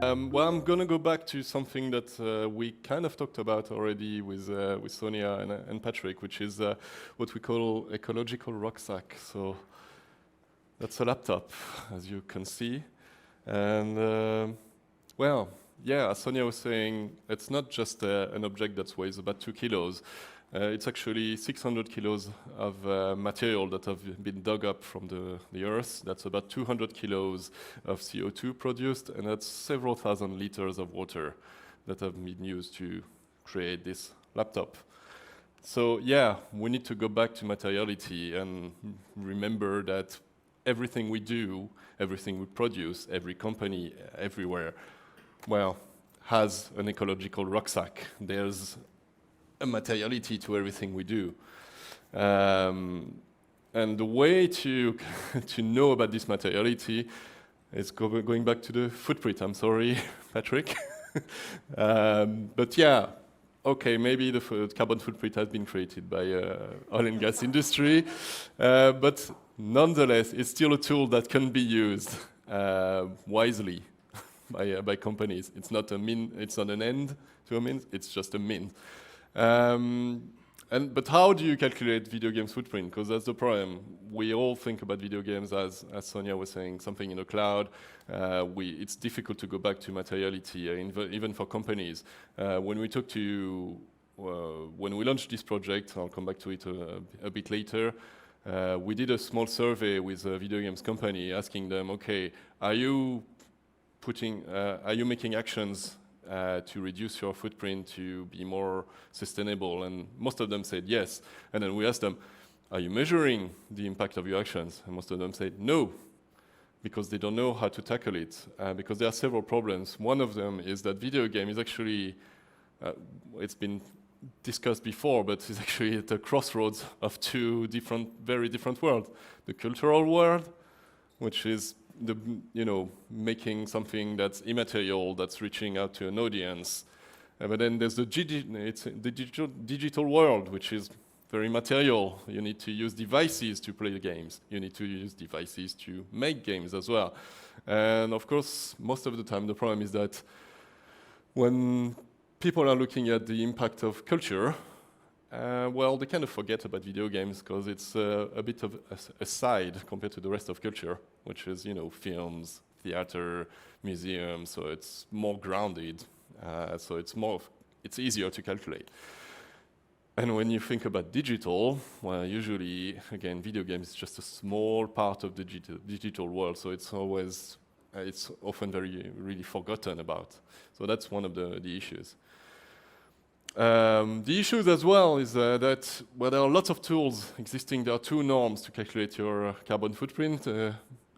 Well, I'm going to go back to something that we kind of talked about already with Sonia and Patrick, which is what we call ecological rucksack. So that's a laptop, as you can see. And well, yeah, as Sonia was saying, it's not just an object that weighs about 2 kilos. It's actually 600 kilos of material that have been dug up from the Earth. That's about 200 kilos of CO2 produced, and that's several thousand liters of water that have been used to create this laptop. So yeah, we need to go back to materiality and remember that everything we do, everything we produce, every company, everywhere, well, has an ecological rucksack. There's a materiality to everything we do. And the way to know about this materiality is going back to the footprint. I'm sorry, Patrick. But yeah, okay, maybe the carbon footprint has been created by oil and gas industry, but nonetheless, it's still a tool that can be used wisely by companies. It's not an end to a means, it's just a means. But how do you calculate video games footprint? Because that's the problem. We all think about video games as Sonia was saying, something in the cloud. It's difficult to go back to materiality, even for companies. When we launched this project, I'll come back to it a bit later. We did a small survey with a video games company, asking them, okay, are you making actions to reduce your footprint, to be more sustainable? And most of them said yes. And then we asked them, are you measuring the impact of your actions? And most of them said no, because they don't know how to tackle it, because there are several problems. One of them is that video game is actually, it's been discussed before, but it's actually at the crossroads of two very different worlds. The cultural world, which is making something that's immaterial, that's reaching out to an audience. But then there's the digital world, which is very material. You need to use devices to play the games. You need to use devices to make games as well. And of course, most of the time, the problem is that when people are looking at the impact of culture, well, they kind of forget about video games because it's a bit of a side compared to the rest of culture, which is, films, theater, museums, so it's more grounded, so it's easier to calculate. And when you think about digital, well, usually, again, video games is just a small part of the digital world, so it's often really forgotten about. So that's one of the issues. The issues as well is that, well, there are lots of tools existing. There are two norms to calculate your carbon footprint.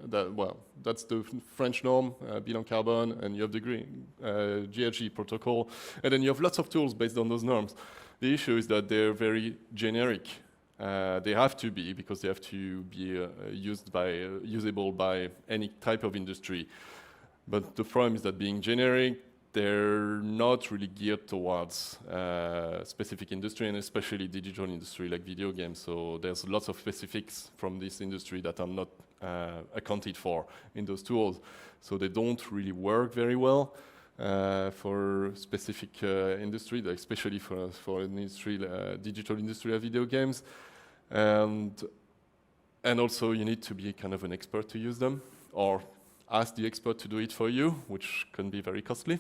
That's the French norm, bill en carbone, and you have the green GHG protocol. And then you have lots of tools based on those norms. The issue is that they're very generic. They have to be, because they have to be usable by any type of industry. But the problem is that being generic, they're not really geared towards specific industry, and especially digital industry like video games. So there's lots of specifics from this industry that are not accounted for in those tools. So they don't really work very well for specific industry, especially for an industry, digital industry of video games. And also you need to be kind of an expert to use them, or ask the expert to do it for you, which can be very costly.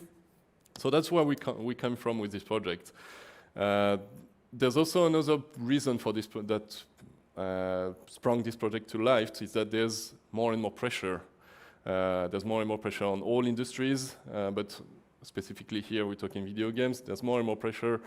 So that's where we come from with this project. There's also another reason for this that sprung this project to life, is that there's more and more pressure. There's more and more pressure on all industries, but specifically here we're talking video games. There's more and more pressure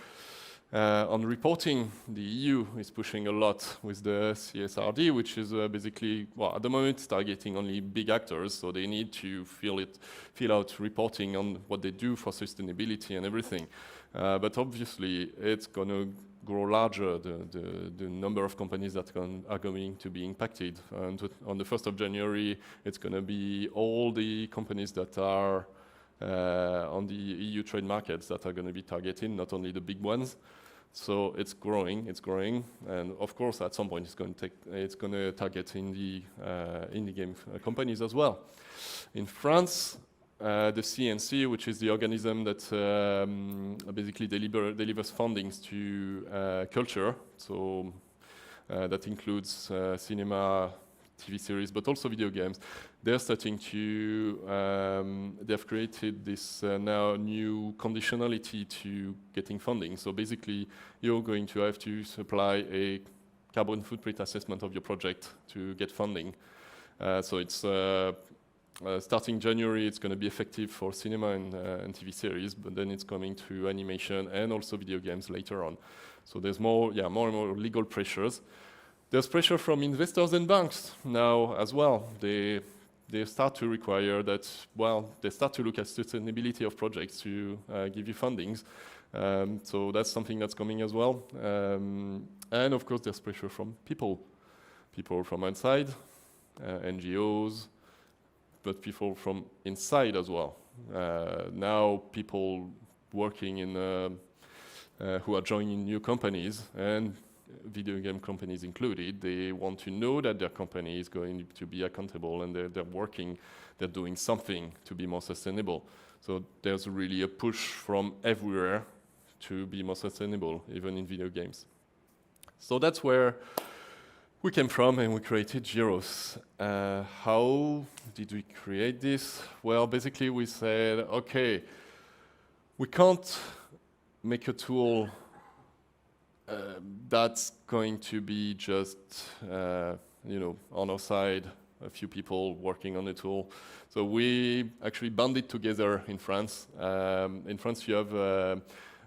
on reporting. The EU is pushing a lot with the CSRD, which is basically, well, at the moment it's targeting only big actors, so they need to fill out reporting on what they do for sustainability and everything. But obviously it's going to grow larger, the number of companies that are going to be impacted. And on the 1st of January, it's going to be all the companies that are on the EU trade markets that are going to be targeted, not only the big ones. So it's growing, and of course at some point it's going to target indie game companies as well. In France, the CNC, which is the organism that basically delivers fundings to culture. So that includes cinema, TV series, but also video games. They're starting to, they've created this now new conditionality to getting funding. So basically, you're going to have to supply a carbon footprint assessment of your project to get funding. So it's starting January, it's going to be effective for cinema and TV series, but then it's coming to animation and also video games later on. So there's more and more legal pressures. There's pressure from investors and banks now as well. They start to require that, well, they start to look at sustainability of projects to give you fundings. So that's something that's coming as well. And of course, there's pressure from people from outside, NGOs, but people from inside as well. Now people working in, who are joining new companies, and video game companies included, they want to know that their company is going to be accountable and they're doing something to be more sustainable. So there's really a push from everywhere to be more sustainable, even in video games. So that's where we came from, and we created JYROS. How did we create this? Well, basically we said, okay, we can't make a tool that's going to be just, on our side, a few people working on the tool. So we actually banded together in France. In France, you have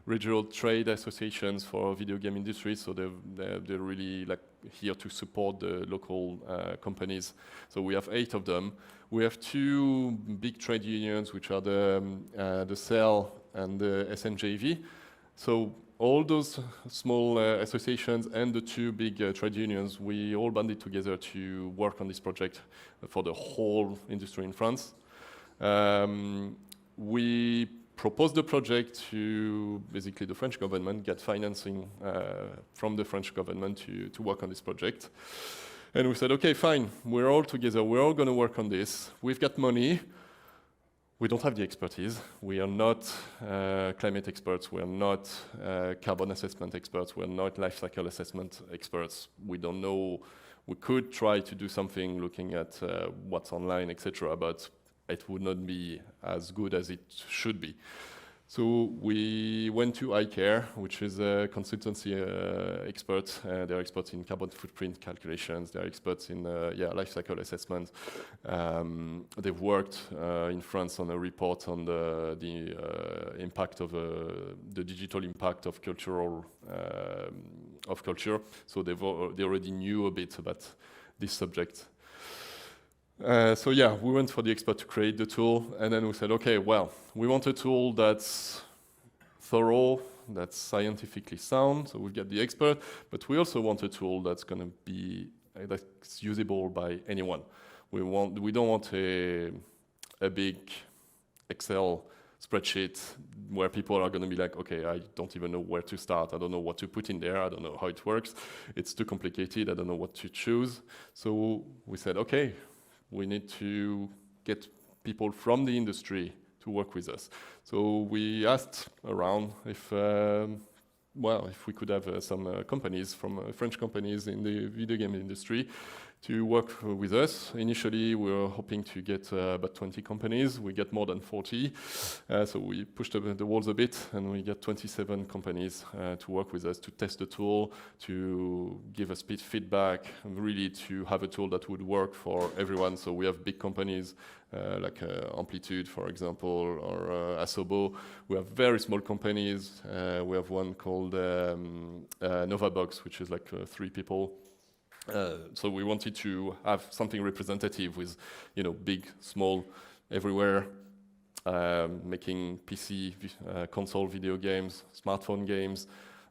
regional trade associations for video game industry, so they're really like here to support the local companies. So we have 8 of them. We have 2 big trade unions, which are the CEL and the SNJV. So all those small associations and the 2 big trade unions, we all banded together to work on this project for the whole industry in France. We proposed the project to basically the French government, get financing from the French government to work on this project. And we said, okay, fine, we're all together, we're all going to work on this. We've got money. We don't have the expertise. We are not climate experts. We are not carbon assessment experts. We are not life cycle assessment experts. We don't know. We could try to do something looking at what's online, etc., but it would not be as good as it should be. So we went to iCare, which is a consultancy expert. They're experts in carbon footprint calculations. They're experts in life cycle assessment. They've worked in France on a report on the impact of the digital impact of culture. So they already knew a bit about this subject. So yeah, we went for the expert to create the tool, and then we said, okay, well, we want a tool that's thorough, that's scientifically sound, so we get the expert, but we also want a tool that's going to be that's usable by anyone. We don't want a big Excel spreadsheet where people are going to be like, okay, I don't even know where to start. I don't know what to put in there. I don't know how it works. It's too complicated. I don't know what to choose. So we said, okay, we need to get people from the industry to work with us. So we asked around if we could have some companies from French companies in the video game industry to work with us. Initially, we were hoping to get about 20 companies. We get more than 40. So we pushed the walls a bit, and we get 27 companies to work with us, to test the tool, to give us feedback, and really to have a tool that would work for everyone. So we have big companies like Amplitude, for example, or Asobo. We have very small companies. We have one called Novabox, which is like 3 people. So we wanted to have something representative with, big, small, everywhere, making PC, console video games, smartphone games,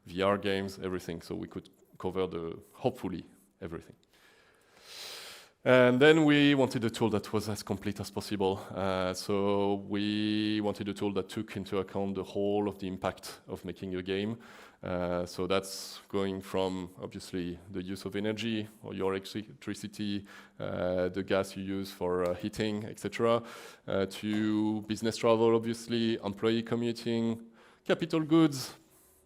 VR games, everything. So we could cover hopefully everything. And then we wanted a tool that was as complete as possible. So we wanted a tool that took into account the whole of the impact of making a game. So that's going from, obviously, the use of energy, or your electricity, the gas you use for heating, etc., to business travel, obviously, employee commuting, capital goods.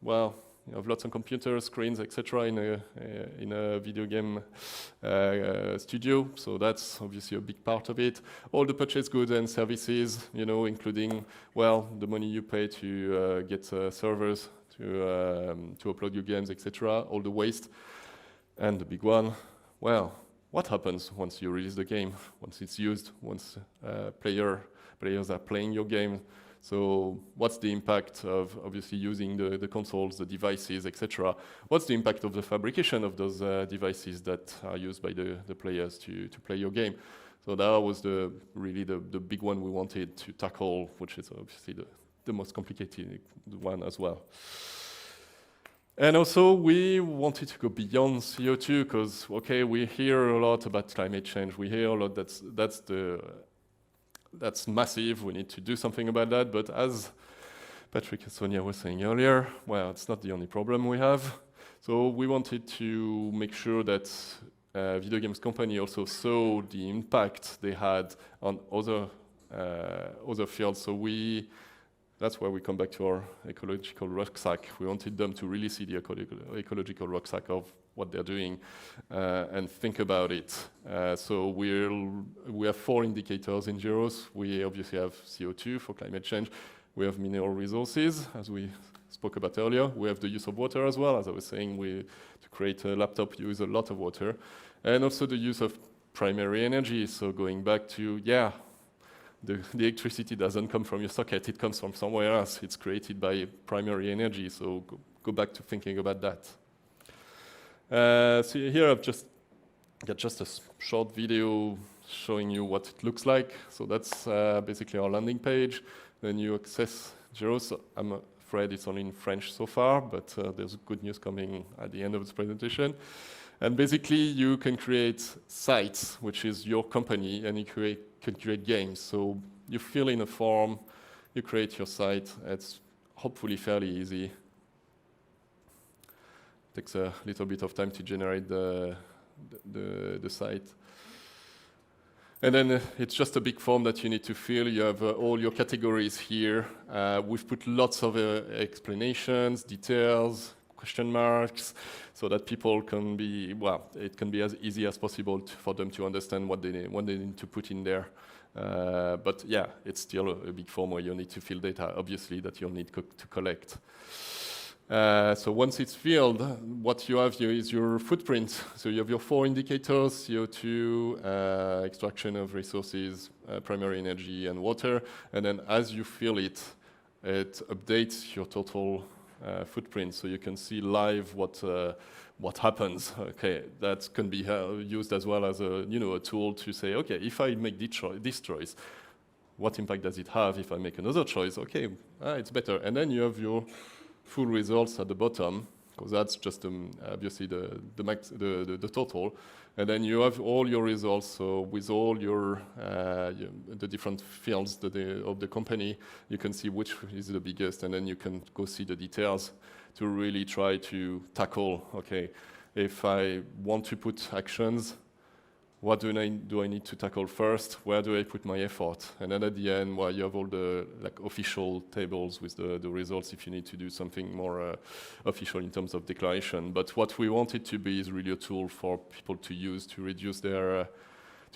Well, you have lots of computers, screens, etc. in a video game studio, so that's obviously a big part of it. All the purchase goods and services, you know, including, well, the money you pay to get servers to upload your games, etc. All the waste, and the big one, well, what happens once you release the game, once it's used, once players are playing your game? So what's the impact of obviously using the consoles, the devices, etc.? What's the impact of the fabrication of those devices that are used by the players to play your game? So that was really the big one we wanted to tackle, which is obviously the most complicated one as well. And also we wanted to go beyond CO2 because, okay, we hear a lot about climate change. We hear a lot that's massive, we need to do something about that, but as Patrick and Sonia were saying earlier, well, it's not the only problem we have. So we wanted to make sure that video games company also saw the impact they had on other fields. So that's why we come back to our ecological rucksack. We wanted them to really see the ecological rucksack of what they're doing and think about it. So we have 4 indicators in JYROS. We obviously have CO2 for climate change. We have mineral resources, as we spoke about earlier. We have the use of water as well. As I was saying, to create a laptop, you use a lot of water. And also the use of primary energy. So going back to, the electricity doesn't come from your socket, it comes from somewhere else. It's created by primary energy, so go back to thinking about that. So here I've just got a short video showing you what it looks like. So that's basically our landing page. Then you access JYROS. I'm afraid it's only in French so far, but there's good news coming at the end of this presentation. And basically, you can create sites, which is your company, and you can create games. So you fill in a form, you create your site. It's hopefully fairly easy. Takes a little bit of time to generate the site. And then it's just a big form that you need to fill. You have all your categories here. We've put lots of explanations, details, question marks, so that people can be, it can be as easy as possible for them to understand what they need to put in there. But yeah, it's still a big form where you need to fill data, obviously, that you'll need to collect. So once it's filled, what you have here is your footprint. So you have your 4 indicators: CO2, extraction of resources, primary energy, and water. And then as you fill it, it updates your total footprint, so you can see live what happens. Okay, that can be used as well as a tool to say, okay, if I make this choice, what impact does it have? If I make another choice, okay, it's better. And then you have your full results at the bottom, because that's just obviously the total. And then you have all your results, so with all your the different fields of the company, you can see which is the biggest, and then you can go see the details to really try to tackle, okay, if I want to put actions, what do I need to tackle first? Where do I put my effort? And then at the end, you have all the official tables with the results if you need to do something more official in terms of declaration. But what we want it to be is really a tool for people to use to reduce to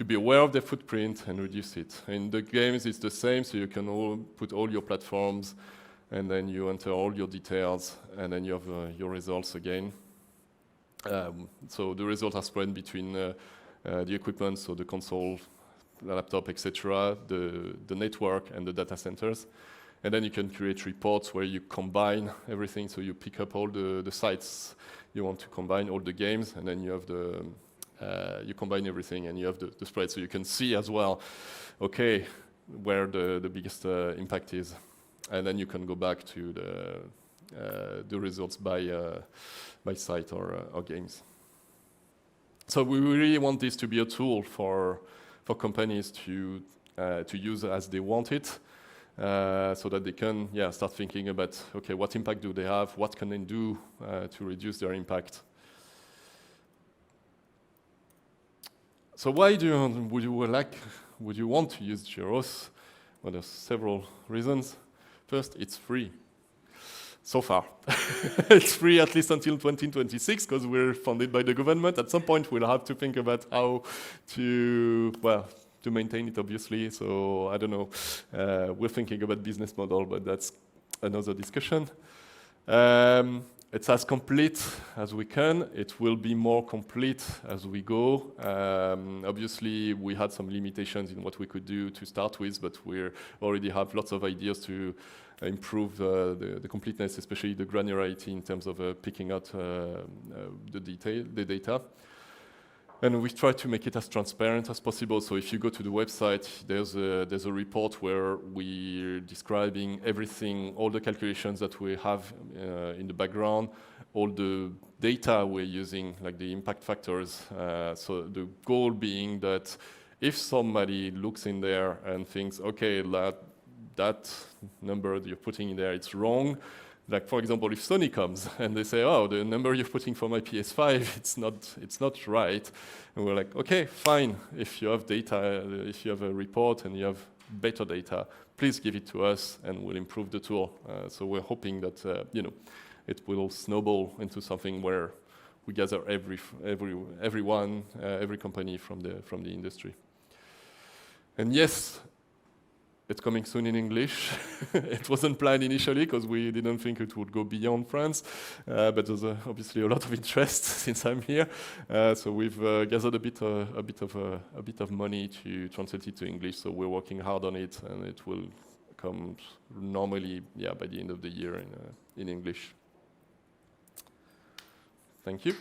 be aware of their footprint and reduce it. In the games, it's the same, so you can put all your platforms, and then you enter all your details, and then you have your results again. So the results are spread between the equipment, so the console, the laptop, etc., the network, and the data centers. And then you can create reports where you combine everything, so you pick up all the sites you want to combine, all the games, and then you have you combine everything, and you have the spread, so you can see as well, okay, where the biggest impact is. And then you can go back to the results by site or games. So we really want this to be a tool for companies to use as they want it, so that they can start thinking about, okay, what impact do they have? What can they do to reduce their impact? So why would you want to use JYROS? Well, there's several reasons. First, it's free. So far. It's free at least until 2026 because we're funded by the government. At some point, we'll have to think about how to maintain it, obviously. So I don't know. We're thinking about business model, but that's another discussion. It's as complete as we can. It will be more complete as we go. Obviously, we had some limitations in what we could do to start with, but we already have lots of ideas to improve the completeness, especially the granularity in terms of picking out the data. And we try to make it as transparent as possible. So if you go to the website, there's a report where we're describing everything, all the calculations that we have in the background, all the data we're using, like the impact factors. So the goal being that if somebody looks in there and thinks, okay, that number that you're putting in there, it's wrong. Like, for example, if Sony comes and they say, oh, the number you're putting for my PS5, it's not right. And we're like, okay, fine. If you have data, if you have a report and you have better data, please give it to us and we'll improve the tool. So we're hoping that, it will snowball into something where we gather everyone, every company from the industry. And yes, it's coming soon in English. It wasn't planned initially because we didn't think it would go beyond France, but there's obviously a lot of interest since I'm here. So we've gathered a bit of money to translate it to English. So we're working hard on it, and it will come normally, by the end of the year in English. Thank you.